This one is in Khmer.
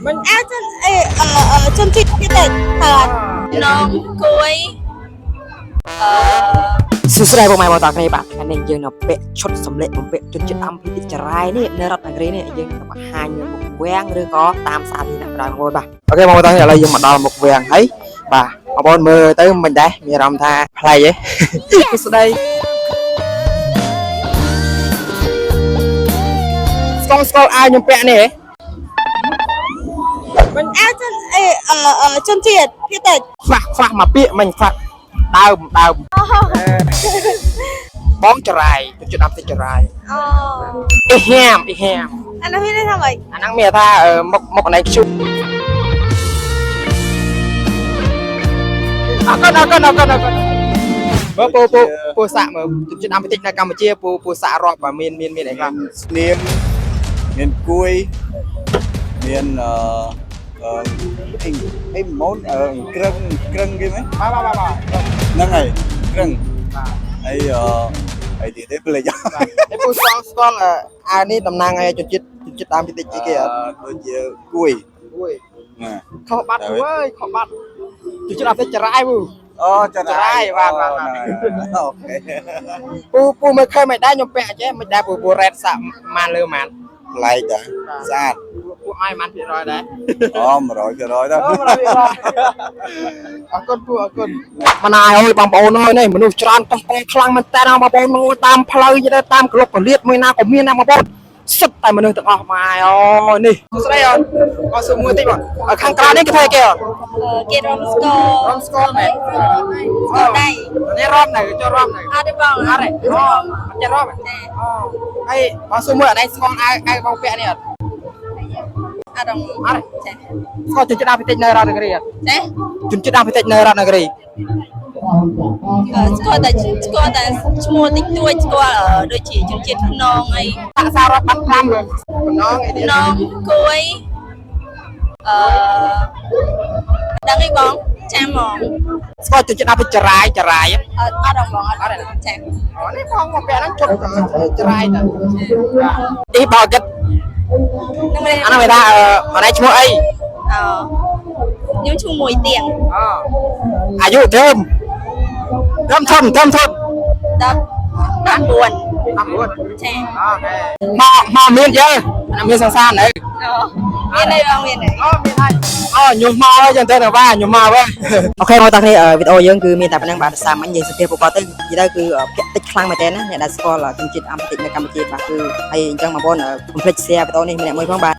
mình áo chân chân chít cái tên non cuối សួស្តីបងប្អូនបងប្អូនគ្នាបាទថ្ងៃនេះយើងនៅពាក់ឈុតសម្លៀកបំពាក់ជនជាតិដើមភាគតិចចរាយនេះនៅរដ្ឋនគរីនេះយើងនឹងបង្ហាញមុខវាំងឬក៏តាមសាធារណៈបណ្ដោយបងប្អូនបាទអូខេបងប្អូនឥឡូវយើងមកដល់មុខវាំងហើយបាទបងប្អូនមើលទៅមិនដែរមានអារម្មណ៍ថាប្លែកទេសួស្តីស្គាល់អាវខ្ញុំពាក់នេះហ៎ mình áo chân chít cái tên ខ្លះមកពាក្យមិញខ្លះដើមបងចរាយជនជាតិដើមភាគតិចចរាយអ៊ីហាម anh nói biết sao vậy អាហ្នឹងមានថាមុខណៃខ្ជុំអរគុណមើលពូសាក់មើលជនជាតិដើមភាគតិចនៅកម្ពុជាពូសាក់រាប់បើមានអីខ្លះ ស្នៀមមានគួយមានអីម៉ូនក្រឹងគេមែនបាទហ្នឹងហើយក្រឹងអីទៀតទេភ្លេចហើយពូស្គាល់អានេះតំណាងឲ្យជនជាតិដើមភាគតិចគេអត់ ដូចជាគួយ ខុសបាត់ពូអើយខុសបាត់ជនជាតិដើមភាគចរាយពូ អូចរាយបាទអូខេ ពូមើលឃើញមិនដែរខ្ញុំពាក់អញ្ចឹងមិនដែរពូរ៉េតសាក់ម៉ានលើម៉ាន ប្លែកដែរស្អាត ពូឲ្យម៉ានភាគរយដែរ អូ100%ដែរ អរគុណពូអរគុណមិនអាយអើយបងប្អូនអើយនេះមនុស្សច្រើនតោះតខ្លាំងមែនតើបងប្អូននៅតាមផ្លូវទៅតាមក្លុបកលៀតមួយណាក៏មានណាបងប្អូនសិតតែមនុស្សទាំងអស់មកអាយអូយនេះស្រីអត់ក៏សួរមួយតិចបងខាងក្រៅនេះគេធ្វើគេអត់ គេរំស្គរ រំស្គាល់មែន ស្គរដៃ នេះរំនៅចូលរំនៅ អត់ទេបងអត់ទេ អូចេះរំហើយបងសួរមួយអត់ឯងស្គាល់អាវបងពាក់នេះអត់ អត់ដល់អត់ចា ស្គាល់ជនជាតិដើមភាគតិចនៅរដ្ឋនគរីអត់ ចា ជនជាតិដើមភាគតិចនៅរដ្ឋនគរី ស្គាល់តែឈ្មោះតិចតួចស្គាល់ដូចជាជនជាតិភ្នងអី តាក់សាររាប់បាត់5លើបំណងអីទៀត នងគួយដឹងអីបងចាំហ្មង ស្គាល់ជនជាតិដើមភាគចរាយ អត់ដល់បងអត់ចាំ អូនេះផងមកពាក់ហ្នឹងជប់ចរាយតាអ៊ីបើគិត នឹងមិន អានោះគេថាអនឯងឈ្មោះអី ខ្ញុំឈ្មោះមួយទៀង អាយុធំធំ 19 ចា មកមានយើមានសង្សារនៅ មានអីបងមានអី មានហើយខ្ញុំមកហើយចឹងទៅណាបាទខ្ញុំមកហើយអូខេមកតានេះវីដេអូយើងគឺមានតែប៉ុណ្្នឹងបាទសាមញ្ញយើងសង្កេតពួកគាត់ទៅនិយាយទៅគឺភាគតិចខ្លាំងមែនតើណាអ្នកដែលស្គាល់ជនជាតិអមតិចនៅកម្ពុជាបាទគឺហើយអញ្ចឹងបងប្អូនកុំភ្លេច share វីដេអូនេះម្នាក់មួយផងបាទ